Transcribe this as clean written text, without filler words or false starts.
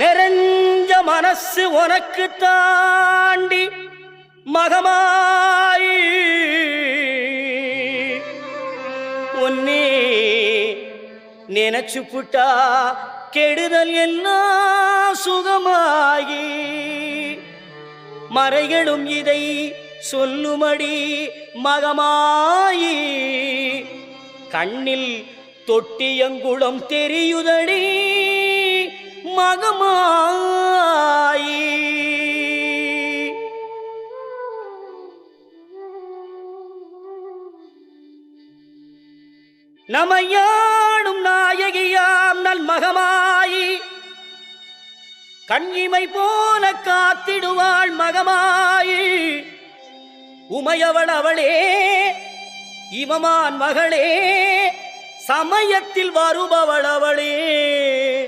நிறைஞ்ச மனசு உனக்கு தாண்டி மகமாயி ஒன்னே நினைச்சு புட்டா கெடுதல் எல்லாம் சுகமாகி மறைகளும் இதை சொல்லுமடி மகமாயி கண்ணில் தொட்டியங்குளம் தெரியுதடி மகமாயி நமையாடும் நாயகியாம் நல் மகமாயி கண்ணிமை போல காத்திடுவாள் மகமாயி உமையவள் அவளே இவமான் மகளே சமயத்தில் வருபவள் அவளே